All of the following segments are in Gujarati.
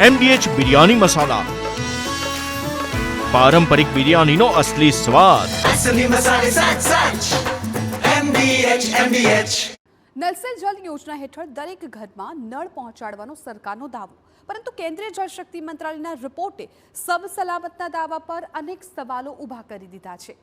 MDH બિરયાની મસાલા, પારંપરિક બિરયાનીનો અસલી સ્વાદ। असली मसाले सच सच MDH। નલ સે જલ યોજના હેઠળ દરેક ઘરમાં નળ પહોંચાડવાનો સરકારનો દાવો, પરંતુ કેન્દ્રીય જળશક્તિ મંત્રાલયના રિપોર્ટે સબ સલામતના દાવા પર અનેક સવાલો ઊભા કરી દીધા છે।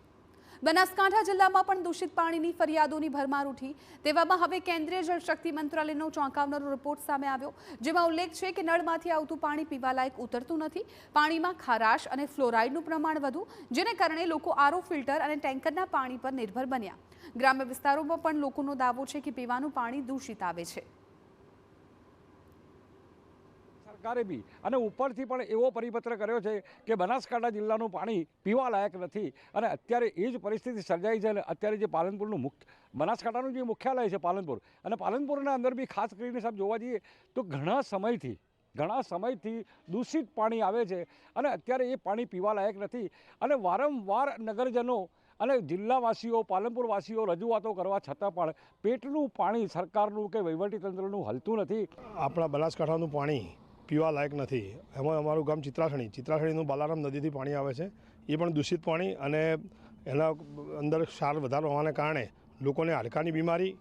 બનાસકાંઠા જિલ્લામાં પણ દૂષિત પાણીની ફરિયાદોની ભરમાર ઉઠી। તેવામાં હવે કેન્દ્રીય જળશક્તિ મંત્રાલયનો ચોંકાવનારો રિપોર્ટ સામે આવ્યો, જેમાં ઉલ્લેખ છે કે નળમાંથી આવતું પાણી પીવાલાયક ઉતરતું નથી। પાણીમાં ખારાશ અને ફ્લોરાઇડનું પ્રમાણ વધુ, જેને કારણે લોકો આરઓ ફિલ્ટર અને ટેન્કરના પાણી પર નિર્ભર બન્યા। ગ્રામ્ય વિસ્તારોમાં પણ લોકોનો દાવો છે કે પીવાનું પાણી દૂષિત આવે છે। સરકારે બી અને ઉપરથી પણ એવો પરિપત્ર કર્યો છે કે બનાસકાંઠા જિલ્લાનું પાણી પીવા લાયક નથી, અને અત્યારે એ જ પરિસ્થિતિ સર્જાઈ છે। અત્યારે જે પાલનપુરનું બનાસકાંઠાનું જે મુખ્યાલય છે પાલનપુર, અને પાલનપુરના અંદર બી ખાસ કરીને સાહેબ જોવા જઈએ તો ઘણા સમયથી દૂષિત પાણી આવે છે, અને અત્યારે એ પાણી પીવા લાયક નથી। અને વારંવાર નગરજનો અને જિલ્લાવાસીઓ, પાલનપુરવાસીઓ રજૂઆતો કરવા છતાં પણ પેટનું પાણી સરકારનું કે વહીવટીતંત્રનું હલતું નથી। આપણા બનાસકાંઠાનું પાણી પીવા લાયક નથી। એમાં અમારું ગામ ચિત્રાસણીનું બાલારામ નદીથી પાણી આવે છે, એ પણ દૂષિત પાણી, અને એના અંદર ક્ષાર વધારો હોવાને કારણે લોકોને હાડકાની બીમારી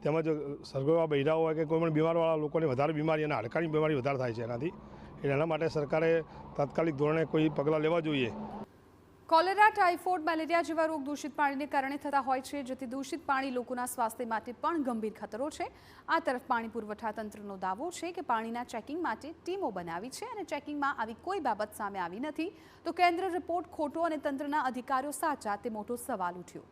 તેમજ સરગવા બૈરા હોય કે કોઈ પણ બીમારવાળા લોકોને વધારે બીમારી અને હાડકાની બીમારી વધારે થાય છે એનાથી। એના માટે સરકારે તાત્કાલિક ધોરણે કોઈ પગલાં લેવા જોઈએ। કોલેરા, ટાઇફોઇડ, મેલેરિયા જેવા રોગ દૂષિત પાણીને કારણે થતા હોય છે, જેથી દૂષિત પાણી લોકોના સ્વાસ્થ્ય માટે પણ ગંભીર ખતરો છે। આ તરફ પાણી પુરવઠા તંત્રનો દાવો છે કે પાણીના ચેકિંગ માટે ટીમો બનાવી છે, અને ચેકિંગમાં આવી કોઈ બાબત સામે આવી નથી, તો કેન્દ્ર રિપોર્ટ ખોટો અને તંત્રના અધિકારીઓ સાચા, તે મોટો સવાલ ઉઠ્યો।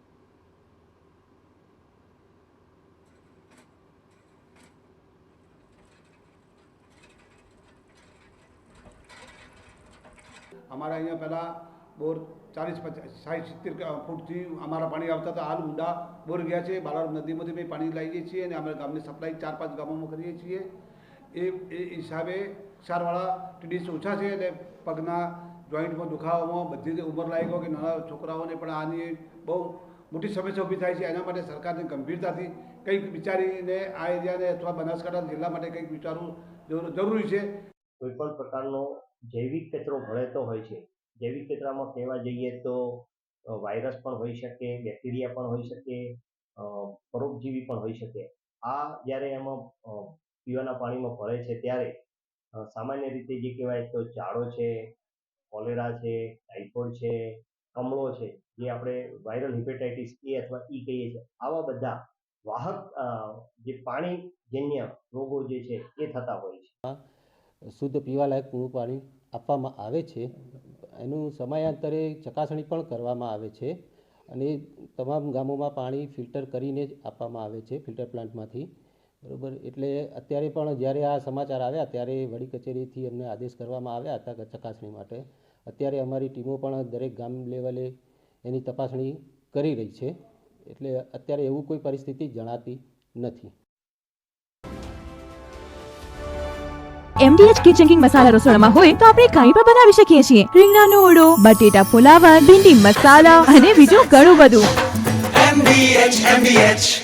हमारा यहाँ पहला बोर 40-50-60-70 फूटथी अमरा पानी आता था। हाल ऊंडा बोर गया है। बालाराम नदी में भी पानी लाइए छे, अमे गामनी सप्लाई 4-5 गामों में करीए छीए। ए हिसाबे क्षारवाळा टीडीएस ओछा है, એટલે પગના જોઈન્ટમાં દુખાવામાં બધી ઉંમર લાયકો કે નાના છોકરાઓને પણ આની બહુ મોટી સમસ્યા ઊભી થાય છે। એના માટે સરકારને ગંભીરતાથી કંઈક વિચારીને આ એરિયાને અથવા બનાસકાંઠા જિલ્લા માટે કંઈક વિચારવું જરૂરી છે। કોઈપણ પ્રકારનો જૈવિક કચરો ભળેતો હોય છે। જૈવિક કચરામાં કહેવા જઈએ તો વાયરસ પણ હોઈ શકે, બેક્ટેરિયા પણ હોઈ શકે, પરોપજીવી પણ હોઈ શકે। આ જ્યારે એમાં પીવાના પાણીમાં ભળે છે ત્યારે સામાન્ય રીતે જે કહેવાય તો ઝાડો છે, કોલેરા છે, ટાઇફોઇડ છે, કમળો છે, જે આપણે વાયરલ હિપેટાઇટિસ એ અથવા ઈ કહીએ છીએ, આવા બધા વાહક જે પાણીજન્ય રોગો જે છે એ થતા હોય છે। શુદ્ધ પીવાલાયક પૂરું પાણી આપવામાં આવે છે, એનું સમયાંતરે ચકાસણી પણ કરવામાં આવે છે, અને તમામ ગામોમાં પાણી ફિલ્ટર કરીને જ આપવામાં આવે છે, ફિલ્ટર પ્લાન્ટમાંથી, બરાબર। એટલે અત્યારે પણ જ્યારે આ સમાચાર આવ્યા ત્યારે વડી કચેરીથી અમને આદેશ કરવામાં આવ્યા હતા ચકાસણી માટે। અત્યારે અમારી ટીમો પણ દરેક ગામ લેવલે એની તપાસણી કરી રહી છે, એટલે અત્યારે એવું કોઈ પરિસ્થિતિ જણાતી નથી। MDH કિચન કિંગ મસાલા રસોડામાં હોય તો આપણે કાંઈ પણ બનાવી શકીએ છીએ। રીંગણાનો ઓળો, બટેટા ફુલાવર, ભીંડી મસાલા અને બીજું ઘણું બધું। MDH